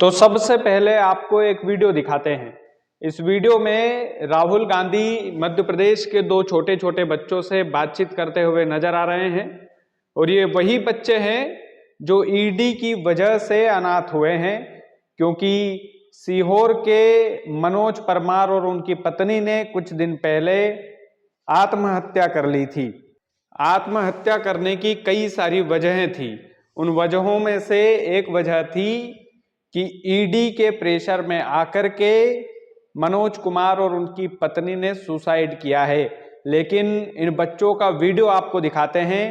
तो सबसे पहले आपको एक वीडियो दिखाते हैं। इस वीडियो में राहुल गांधी मध्य प्रदेश के दो छोटे छोटे बच्चों से बातचीत करते हुए नजर आ रहे हैं और ये वही बच्चे हैं जो ईडी की वजह से अनाथ हुए हैं, क्योंकि सीहोर के मनोज परमार और उनकी पत्नी ने कुछ दिन पहले आत्महत्या कर ली थी। आत्महत्या करने की कई सारी वजहें थी। उन वजहों में से एक वजह थी कि ईडी के प्रेशर में आकर के मनोज कुमार और उनकी पत्नी ने सुसाइड किया है। लेकिन इन बच्चों का वीडियो आपको दिखाते हैं।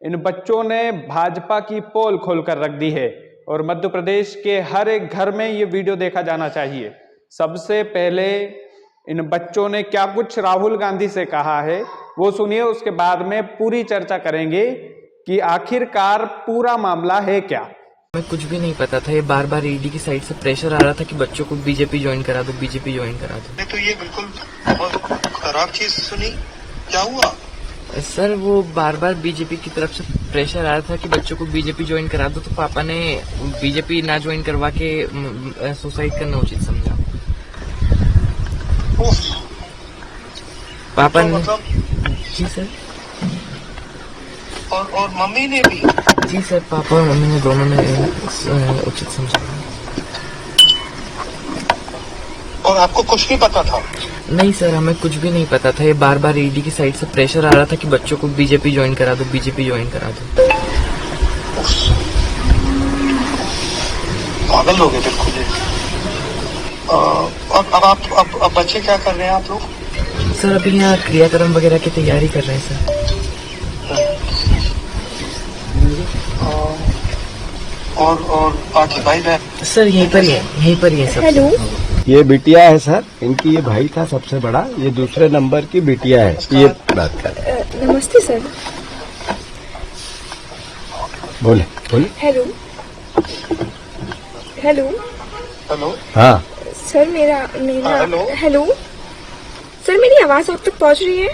इन बच्चों ने भाजपा की पोल खोलकर रख दी है और मध्य प्रदेश के हर एक घर में ये वीडियो देखा जाना चाहिए। सबसे पहले इन बच्चों ने क्या कुछ राहुल गांधी से कहा है वो सुनिए, उसके बाद में पूरी चर्चा करेंगे कि आखिरकार पूरा मामला है क्या। मैं कुछ भी नहीं पता था। ये बार बार ईडी की साइड से प्रेशर आ रहा था कि बच्चों को बीजेपी ज्वाइन करा दो, बीजेपी ज्वाइन करा दो। तो ये बिल्कुल बहुत खराब चीज सुनी। क्या हुआ सर? वो बार बार बीजेपी की तरफ से प्रेशर आ रहा था कि बच्चों को बीजेपी ज्वाइन करा दो, तो पापा ने बीजेपी ना ज्वाइन करवा के सुसाइड करना उचित समझा। पापा ने जी सर। और मम्मी ने भी? जी सर, पापा और मम्मी ने दोनों ने उचित समझा। और आपको कुछ नहीं पता था? नहीं सर, हमें कुछ भी नहीं पता था। ये बार बार ईडी की साइड से प्रेशर आ रहा था कि बच्चों को बीजेपी ज्वाइन करा दो, बीजेपी ज्वाइन करा दो। पागल हो गए बिल्कुल ये। अब बच्चे क्या कर रहे हैं आप लोग? सर अभी यहाँ क्रियाक्रम वगैरह की तैयारी कर रहे हैं सर। और बाकी भाई बहन? सर यहीं पर ही है सब। हेलो, ये बिटिया है सर, इनकी ये भाई था सबसे बड़ा, ये दूसरे नंबर की बिटिया है। ये बात कर। नमस्ते सर। बोले बोले। Hello hello hello. हाँ सर, मेरा हेलो। हेलो सर, मेरी आवाज आप तक पहुंच रही है?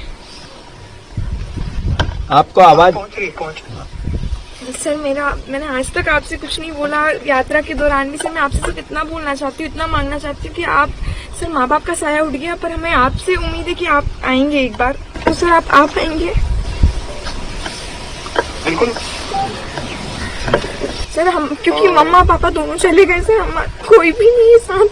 आपको आवाज पहुंच रही। सर मैंने आज तक आपसे कुछ नहीं बोला। यात्रा के दौरान भी सर मैं आपसे सिर्फ इतना बोलना चाहती हूँ, इतना मांगना चाहती हूँ कि आप, सर माँ बाप का साया उठ गया, पर हमें आपसे उम्मीद है कि आप आएंगे एक बार। तो सर आप आएंगे? बिल्कुल सर, हम क्योंकि मम्मा पापा दोनों चले गए सर, हम कोई भी नहीं है साथ।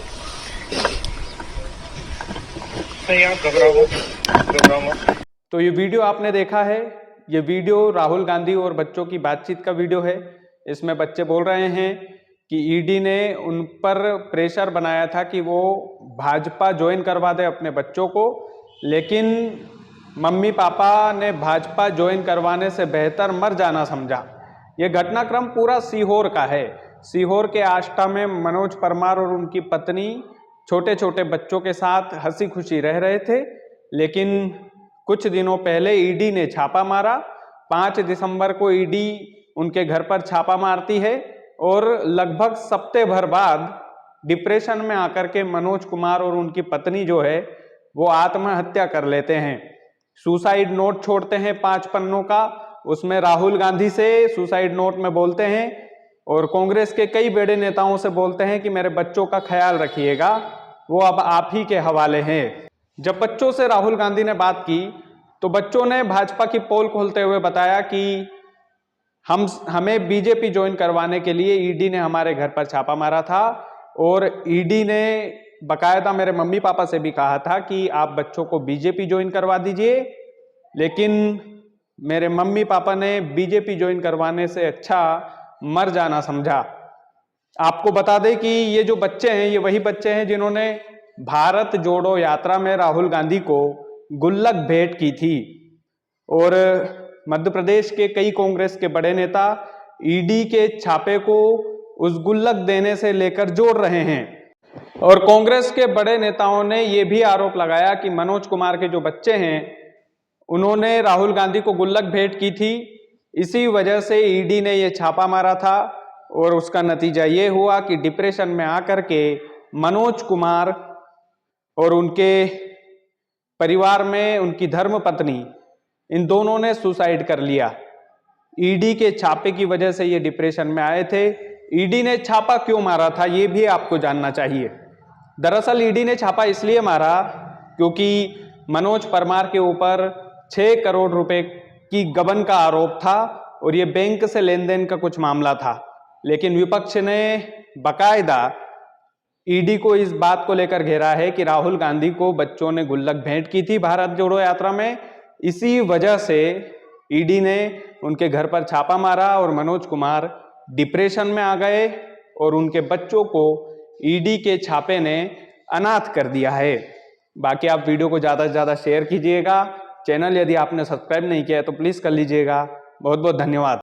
नहीं, आप घबराओ मत। तो ये वीडियो आपने देखा है। ये वीडियो राहुल गांधी और बच्चों की बातचीत का वीडियो है। इसमें बच्चे बोल रहे हैं कि ईडी ने उन पर प्रेशर बनाया था कि वो भाजपा ज्वाइन करवा दे अपने बच्चों को, लेकिन मम्मी पापा ने भाजपा ज्वाइन करवाने से बेहतर मर जाना समझा। ये घटनाक्रम पूरा सीहोर का है। सीहोर के आष्टा में मनोज परमार और उनकी पत्नी छोटे छोटे बच्चों के साथ हंसी खुशी रह रहे थे, लेकिन कुछ दिनों पहले ईडी ने छापा मारा। 5 दिसंबर को ईडी उनके घर पर छापा मारती है और लगभग सप्ताह भर बाद डिप्रेशन में आकर के मनोज कुमार और उनकी पत्नी जो है वो आत्महत्या कर लेते हैं। सुसाइड नोट छोड़ते हैं 5 पन्नों का। उसमें राहुल गांधी से सुसाइड नोट में बोलते हैं और कांग्रेस के कई बड़े नेताओं से बोलते हैं कि मेरे बच्चों का ख्याल रखिएगा, वो अब आप ही के हवाले हैं। जब बच्चों से राहुल गांधी ने बात की तो बच्चों ने भाजपा की पोल खोलते हुए बताया कि हमें बीजेपी ज्वाइन करवाने के लिए ईडी ने हमारे घर पर छापा मारा था और ईडी ने बकायदा मेरे मम्मी पापा से भी कहा था कि आप बच्चों को बीजेपी ज्वाइन करवा दीजिए, लेकिन मेरे मम्मी पापा ने बीजेपी ज्वाइन करवाने से अच्छा मर जाना समझा। आपको बता दें कि ये जो बच्चे हैं ये वही बच्चे हैं जिन्होंने भारत जोड़ो यात्रा में राहुल गांधी को गुल्लक भेंट की थी और मध्य प्रदेश के कई कांग्रेस के बड़े नेता ईडी के छापे को उस गुल्लक देने से लेकर जोड़ रहे हैं। और कांग्रेस के बड़े नेताओं ने यह भी आरोप लगाया कि मनोज कुमार के जो बच्चे हैं उन्होंने राहुल गांधी को गुल्लक भेंट की थी, इसी वजह से ईडी ने यह छापा मारा था और उसका नतीजा ये हुआ कि डिप्रेशन में आकर के मनोज कुमार और उनके परिवार में उनकी धर्मपत्नी, इन दोनों ने सुसाइड कर लिया। ईडी के छापे की वजह से ये डिप्रेशन में आए थे ईडी ने छापा क्यों मारा था ये भी आपको जानना चाहिए। दरअसल ईडी ने छापा इसलिए मारा क्योंकि मनोज परमार के ऊपर 6 करोड़ रुपए की गबन का आरोप था और ये बैंक से लेन देन का कुछ मामला था। लेकिन विपक्ष ने बाकायदा ईडी को इस बात को लेकर घेरा है कि राहुल गांधी को बच्चों ने गुल्लक भेंट की थी भारत जोड़ो यात्रा में। इसी वजह से ईडी ने उनके घर पर छापा मारा और मनोज कुमार डिप्रेशन में आ गए और उनके बच्चों को ईडी के छापे ने अनाथ कर दिया है। बाकी आप वीडियो को ज़्यादा से ज़्यादा शेयर कीजिएगा। चैनल यदि आपने सब्सक्राइब नहीं किया है तो प्लीज़ कर लीजिएगा। बहुत बहुत धन्यवाद।